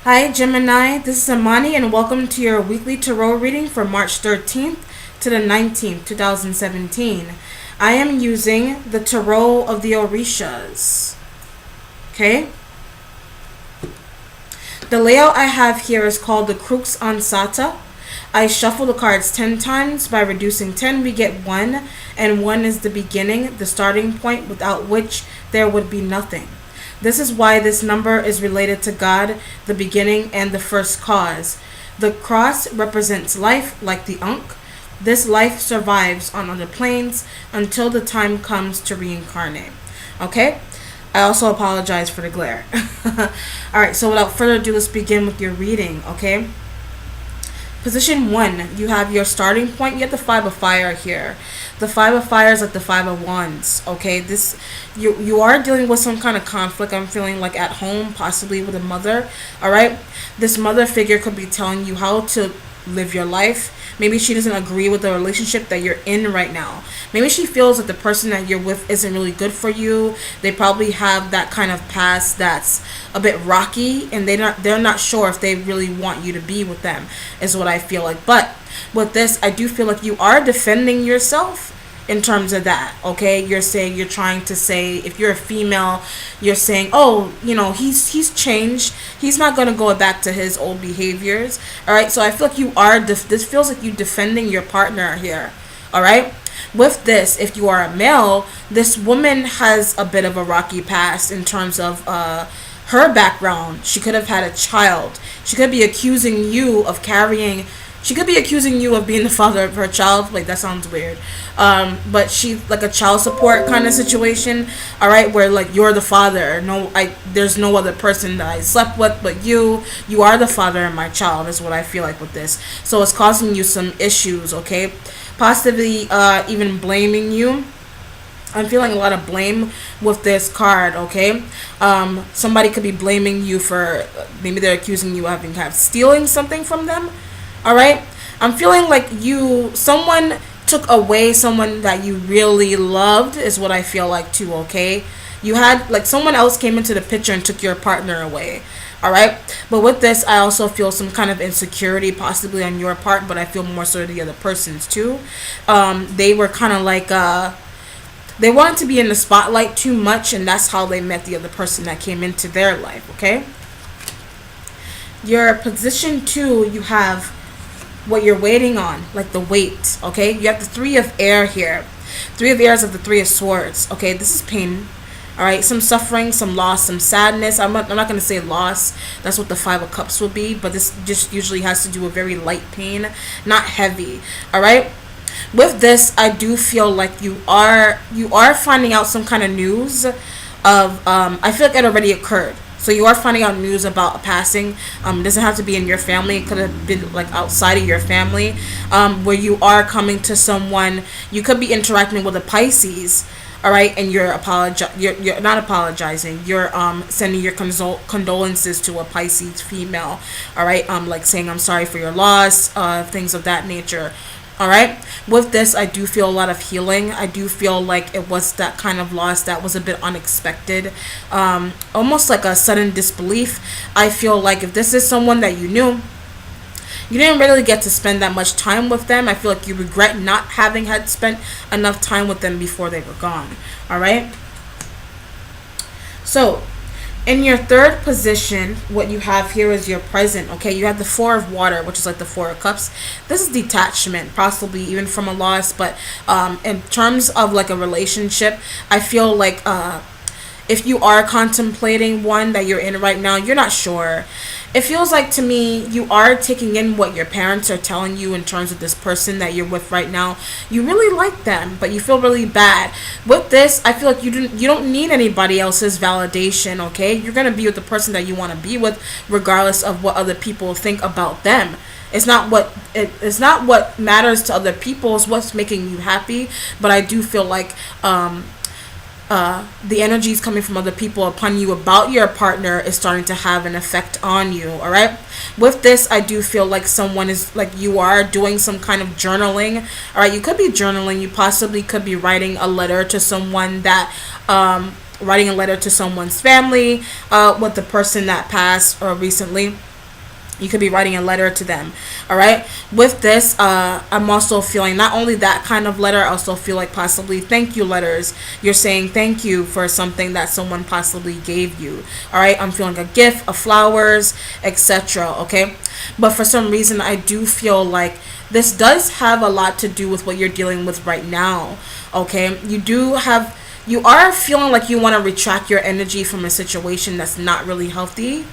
Hi Gemini, this is Amani and welcome to your weekly tarot reading for March 13th to the 19th, 2017. I am using the Tarot of the Orishas. Okay? The layout I have here is called the Crux Ansata. I shuffle the cards 10 times. By reducing 10, we get 1, and 1 is the beginning, the starting point, without which there would be nothing. This is why this number is related to God, the beginning, and the first cause. The cross represents life, like the Ankh. This life survives on other planes until the time comes to reincarnate. Okay? I also apologize for the glare. Alright, so without further ado, let's begin with your reading, okay? Position 1, you have your starting point. You have the 5 of fire here. The 5 of fire is like the 5 of wands, okay? This you are dealing with some kind of conflict. I'm feeling like at home, possibly with a mother, all right? This mother figure could be telling you how to live your life. Maybe she doesn't agree with the relationship that you're in right now. Maybe she feels that the person that you're with isn't really good for you. They probably have that kind of past that's a bit rocky, and they're not sure if they really want you to be with them, is what I feel like. But with this, I do feel like you are defending yourself in terms of that, okay? You're trying to say, if you're a female, you're saying, oh, he's changed, he's not going to go back to his old behaviors, all right? So I feel like you are this feels like you defending your partner here, all right? With this, if you are a male, this woman has a bit of a rocky past in terms of her background. She could have had a child. She could be accusing you of carrying. She could be accusing you of being the father of her child. Like, that sounds weird. But she, like a child support kind of situation, all right, where like you're the father. There's no other person that I slept with but you. You are the father of my child, is what I feel like with this. So it's causing you some issues, okay? Possibly even blaming you. I'm feeling a lot of blame with this card, okay? Somebody could be blaming you for, maybe they're accusing you of stealing something from them. All right, I'm feeling like someone took away someone that you really loved, is what I feel like too, okay? You had, like, someone else came into the picture and took your partner away, all right? But with this, I also feel some kind of insecurity possibly on your part, but I feel more so the other person's too. They were kind of like, they wanted to be in the spotlight too much, and that's how they met the other person that came into their life, okay? Your position 2, you have what you're waiting on, like the weight, okay? You have the 3 of air here. 3 of air is of the 3 of swords, okay? This is pain, all right? Some suffering, some loss, some sadness. I'm not going to say loss. That's what the 5 of cups will be, but this just usually has to do with very light pain, not heavy, all right? With this, I do feel like you are finding out some kind of news of, I feel like it already occurred. So you are finding out news about a passing. It doesn't have to be in your family. It could have been like outside of your family, where you are coming to someone. You could be interacting with a Pisces, all right, and you're not apologizing. You're sending your condolences to a Pisces female, all right, like saying I'm sorry for your loss, things of that nature. All right, with this, I do feel a lot of healing. I do feel like it was that kind of loss that was a bit unexpected, almost like a sudden disbelief. I feel like if this is someone that you knew, you didn't really get to spend that much time with them. I feel like you regret not having had spent enough time with them before they were gone. All right, so in your third position, what you have here is your present, okay? You have the 4 of water, which is like the 4 of cups. This is detachment, possibly even from a loss, but in terms of like a relationship, I feel like if you are contemplating one that you're in right now, you're not sure. It feels like to me you are taking in what your parents are telling you in terms of this person that you're with right now. You really like them, but you feel really bad. With this, I feel like you don't need anybody else's validation, okay? You're going to be with the person that you want to be with regardless of what other people think about them. It's not what matters to other people, it's what's making you happy. But I do feel like the energies coming from other people upon you about your partner is starting to have an effect on you, all right? With this, I do feel like someone is, like, you are doing some kind of journaling, all right? You could be journaling. You possibly could be writing a letter to someone that writing a letter to someone's family with the person that passed or recently. You could be writing a letter to them. All right. With this, I'm also feeling not only that kind of letter, I also feel like possibly thank you letters. You're saying thank you for something that someone possibly gave you. All right. I'm feeling a gift, of flowers, etc. Okay. But for some reason, I do feel like this does have a lot to do with what you're dealing with right now. Okay. You are feeling like you want to retract your energy from a situation that's not really healthy.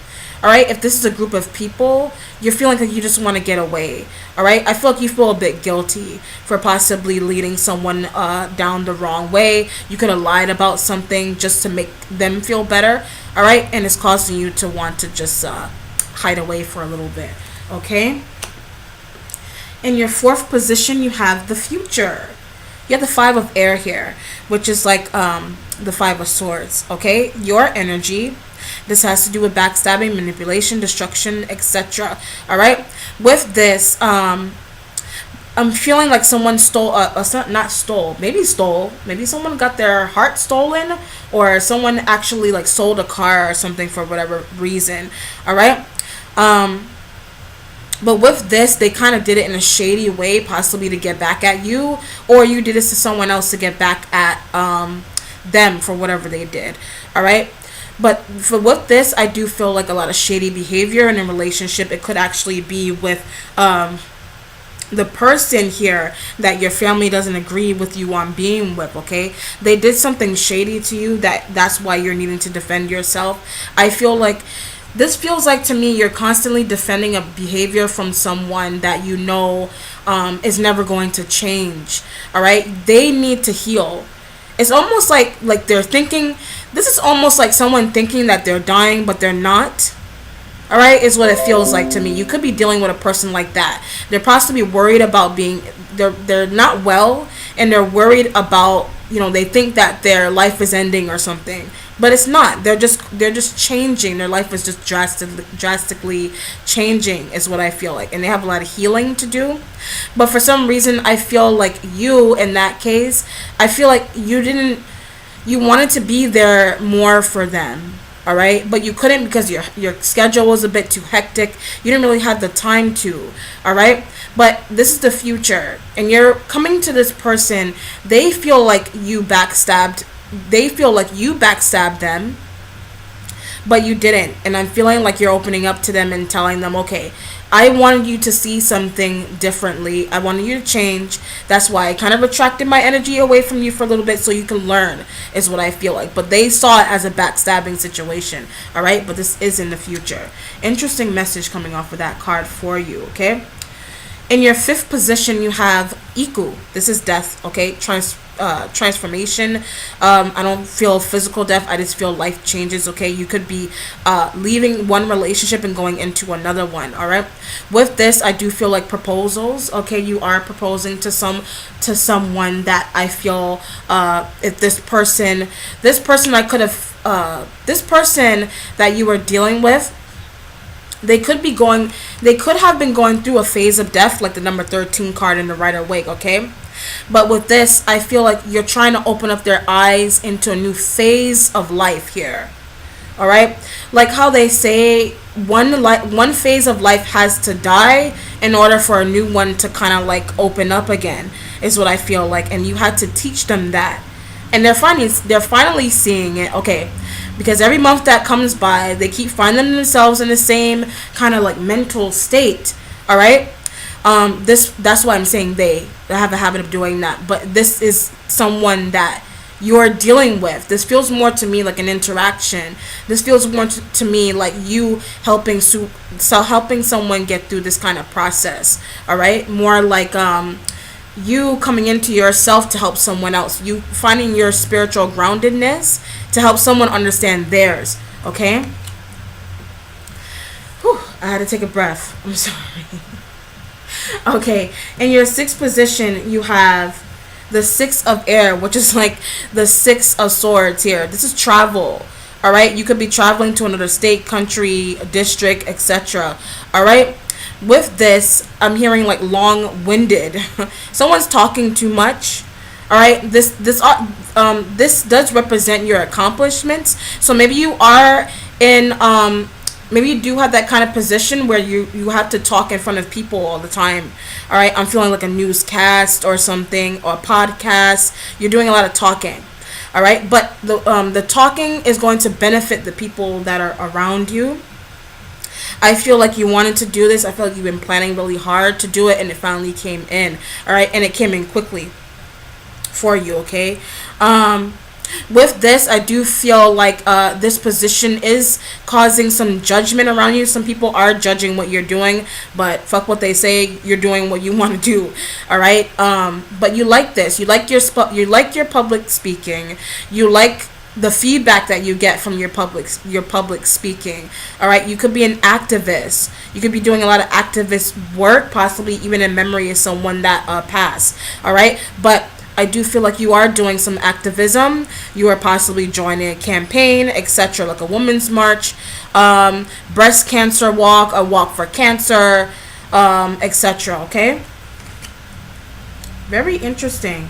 All right, if this is a group of people, you're feeling like you just want to get away. All right, I feel like you feel a bit guilty for possibly leading someone down the wrong way. You could have lied about something just to make them feel better. All right, and it's causing you to want to just hide away for a little bit. Okay. In your fourth position, you have the future. You have the Five of Air here, which is like the Five of Swords. Okay, your energy. This has to do with backstabbing, manipulation, destruction, etc. All right. With this, I'm feeling like someone maybe someone got their heart stolen, or someone actually like sold a car or something for whatever reason. All right. But with this, they kind of did it in a shady way, possibly to get back at you, or you did this to someone else to get back at them for whatever they did. All right. But with this, I do feel like a lot of shady behavior in a relationship. It could actually be with the person here that your family doesn't agree with you on being with. Okay, they did something shady to you that's why you're needing to defend yourself. I feel like this feels like to me you're constantly defending a behavior from someone that you know is never going to change. All right, they need to heal. It's almost like they're thinking, this is almost like someone thinking that they're dying, but they're not. All right, is what it feels like to me. You could be dealing with a person like that. They're possibly worried about they're not well, and they're worried about, they think that their life is ending or something. But it's not. They're just changing. Their life is just drastically changing is what I feel like. And they have a lot of healing to do. But for some reason, I feel like you, in that case, I feel like you wanted to be there more for them. All right, but you couldn't because your schedule was a bit too hectic. You didn't really have the time to. All right, but this is the future, and you're coming to this person. They feel like you backstabbed. They feel like you backstabbed them, but you didn't. And I'm feeling like you're opening up to them and telling them, okay, I wanted you to see something differently. I wanted you to change. That's why I kind of retracted my energy away from you for a little bit so you can learn, is what I feel like. But they saw it as a backstabbing situation. All right, but this is in the future. Interesting message coming off of that card for you. Okay. In your fifth position, you have Iku. This is death. Okay, transformation. I don't feel physical death. I just feel life changes. Okay, you could be leaving one relationship and going into another one. All right. With this, I do feel like proposals. Okay, you are proposing to someone that I feel if this person that you were dealing with, they could have been going through a phase of death, like the number 13 card in the Rider-Waite, okay? But with this, I feel like you're trying to open up their eyes into a new phase of life here. All right? Like how they say one phase of life has to die in order for a new one to kind of like open up again, is what I feel like. And you had to teach them that. And they're finally seeing it, okay? Because every month that comes by, they keep finding themselves in the same kind of like mental state. All right. That's why I'm saying they have a habit of doing that. But this is someone that you're dealing with. This feels more to me like an interaction. This feels more to me like you helping someone get through this kind of process. All right. More like you coming into yourself to help someone else. You finding your spiritual groundedness to help someone understand theirs. Okay? Whew, I had to take a breath. I'm sorry. Okay, in your sixth position, you have the Six of Air, which is like the Six of Swords here. This is travel. All right? You could be traveling to another state, country, district, etc. All right? With this, I'm hearing like long-winded. Someone's talking too much. All right, this does represent your accomplishments. So maybe you are in maybe you do have that kind of position where you have to talk in front of people all the time. All right, I'm feeling like a newscast or something, or a podcast. You're doing a lot of talking. All right, but the talking is going to benefit the people that are around you. I feel like you wanted to do this. I feel like you've been planning really hard to do it, and it finally came in. All right, and it came in quickly for you. Okay. With this, I do feel like this position is causing some judgment around you. Some people are judging what you're doing, but fuck what they say. You're doing what you want to do. All right. But you like this. You like your public speaking. You like the feedback that you get from your public speaking. All right, you could be an activist. You could be doing a lot of activist work, possibly even in memory of someone that passed. All right, but I do feel like you are doing some activism. You are possibly joining a campaign, etc., like a women's march, breast cancer walk, a walk for cancer, etc. Okay, very interesting.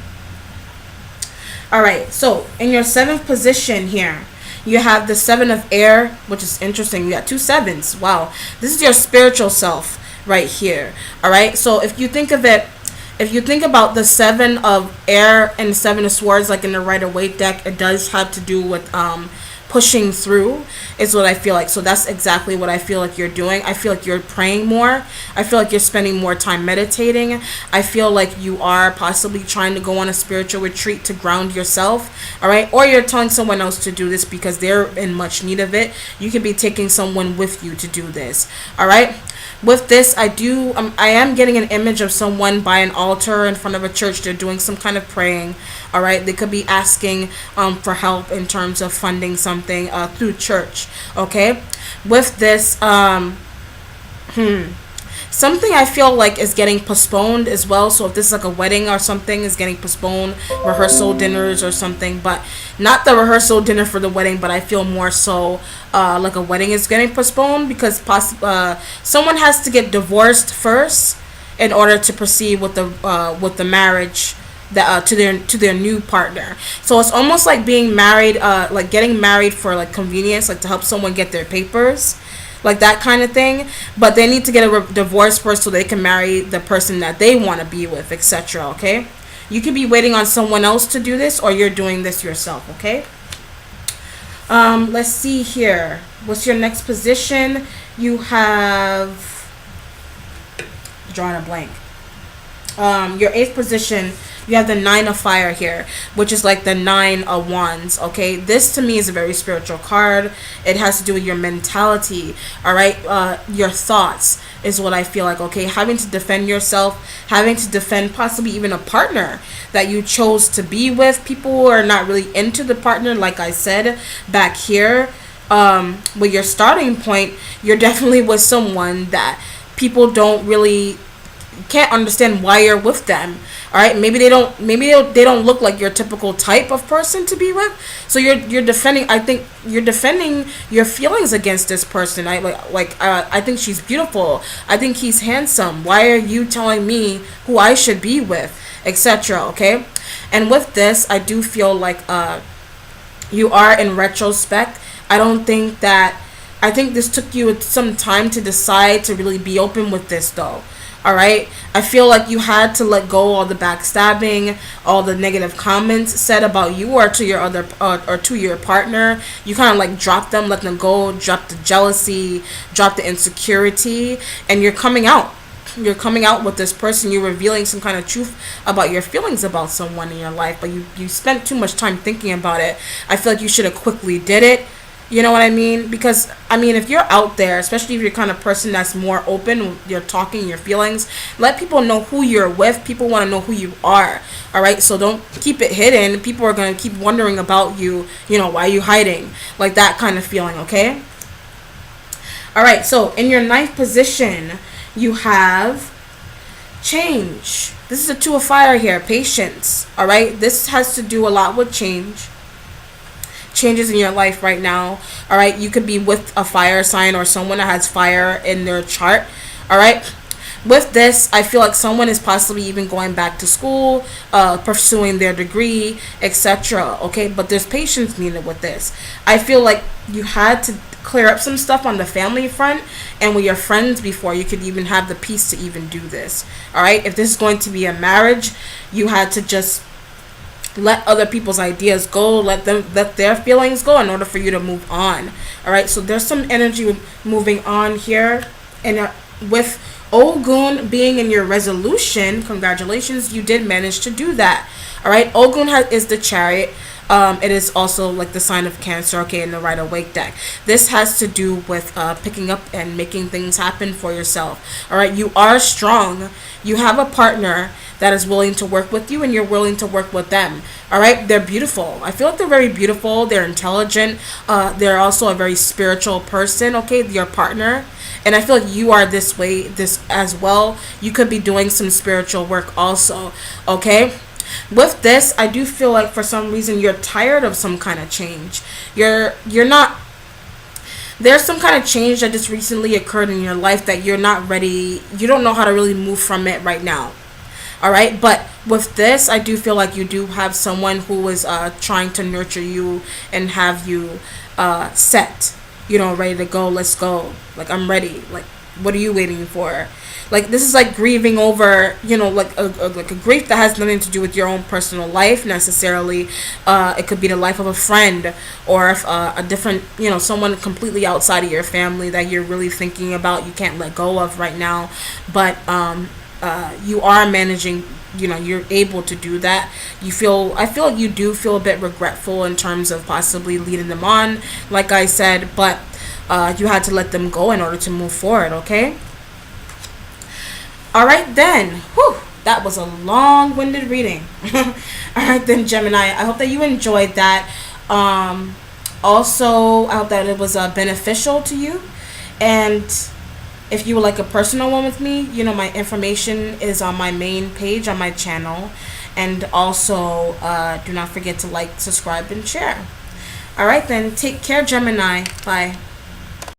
All right, so in your 7th position here, you have the 7 of air, which is interesting. You got 2 sevens. Wow, this is your spiritual self right here. All right, so if you think of it, if you think about the 7 of air and 7 of swords, like in the Rider-Waite deck, it does have to do with pushing through, is what I feel like. So that's exactly what I feel like you're doing. I feel like you're praying more. I feel like you're spending more time meditating. I feel like you are possibly trying to go on a spiritual retreat to ground yourself. All right, or you're telling someone else to do this because they're in much need of it. You could be taking someone with you to do this. All right. With this, I am getting an image of someone by an altar in front of a church. They're doing some kind of praying. All right, they could be asking for help in terms of funding something through church. Okay, with this, something I feel like is getting postponed as well. So if this is like a wedding or something is getting postponed, rehearsal dinners or something, but not the rehearsal dinner for the wedding, but I feel more so like a wedding is getting postponed because someone has to get divorced first in order to proceed with the marriage that to their new partner. So it's almost like being married, like getting married for like convenience, like to help someone get their papers, like that kind of thing. But they need to get a divorce first so they can marry the person that they want to be with, etc. Okay, you could be waiting on someone else to do this, or you're doing this yourself. Okay. Let's see here. What's your next position? You have drawing a blank. Your 8th position, you have the 9 of fire here, which is like the 9 of wands. Okay, this to me is a very spiritual card. It has to do with your mentality. All right, your thoughts is what I feel like. Okay, having to defend yourself, having to defend possibly even a partner that you chose to be with. People who are not really into the partner, like I said back here, with your starting point, you're definitely with someone that people don't really can't understand why you're with them. All right, maybe they don't look like your typical type of person to be with. So you're defending. I think you're defending your feelings against this person. I think she's beautiful. I think he's handsome. Why are you telling me who I should be with, etc. Okay, and with this, I do feel like you are in retrospect. I think this took you some time to decide to really be open with this though. All right, I feel like you had to let go all the backstabbing, all the negative comments said about you or to your other or to your partner. You kind of like drop them, let them go, drop the jealousy, drop the insecurity, and you're coming out. You're coming out with this person. You're revealing some kind of truth about your feelings about someone in your life, but you spent too much time thinking about it. I feel like you should have quickly did it. You know what I mean? Because, I mean, if you're out there, especially if you're kind of person that's more open, you're talking your feelings, let people know who you're with. People want to know who you are. All right? So don't keep it hidden. People are going to keep wondering about you. You know, why are you hiding? Like that kind of feeling, okay? All right. So in your 9th position, you have change. This is a 2 of fire here. Patience. All right? This has to do a lot with change. Changes in your life right now. All right, you could be with a fire sign or someone that has fire in their chart. All right, with this, I feel like someone is possibly even going back to school, pursuing their degree, etc. Okay, but there's patience needed with this. I feel like you had to clear up some stuff on the family front and with your friends before you could even have the peace to even do this. All right, if this is going to be a marriage, you had to just let other people's ideas go, let their feelings go in order for you to move on. All right, so there's some energy moving on here, and with Ogun being in your resolution, congratulations, you did manage to do that. All right, Ogun is the Chariot. It is also like the sign of Cancer, okay, in the Rider Waite deck. This has to do with picking up and making things happen for yourself. All right, you are strong. You have a partner that is willing to work with you, and you're willing to work with them. All right, they're beautiful. I feel like they're very beautiful. They're intelligent. They're also a very spiritual person, okay, your partner. And I feel like you are this way, this as well. You could be doing some spiritual work also, okay? With this, I do feel like for some reason you're tired of some kind of change. You're not, there's some kind of change that just recently occurred in your life that you're not ready, you don't know how to really move from it right now. All right, but with this, I do feel like you do have someone who is trying to nurture you and have you set, you know, ready to go. Let's go. Like, I'm ready. Like, what are you waiting for? Like, this is like grieving over, you know, like a grief that has nothing to do with your own personal life necessarily. It could be the life of a friend, or if, a different, you know, someone completely outside of your family that you're really thinking about, you can't let go of right now. But you are managing, you know, you're able to do that. I feel like you do feel a bit regretful in terms of possibly leading them on, like I said, but you had to let them go in order to move forward, okay? All right, then. Whew, that was a long-winded reading. All right, then, Gemini. I hope that you enjoyed that. Also, I hope that it was beneficial to you. And if you would like a personal one with me, you know, my information is on my main page on my channel. And also, do not forget to like, subscribe, and share. All right, then. Take care, Gemini. Bye.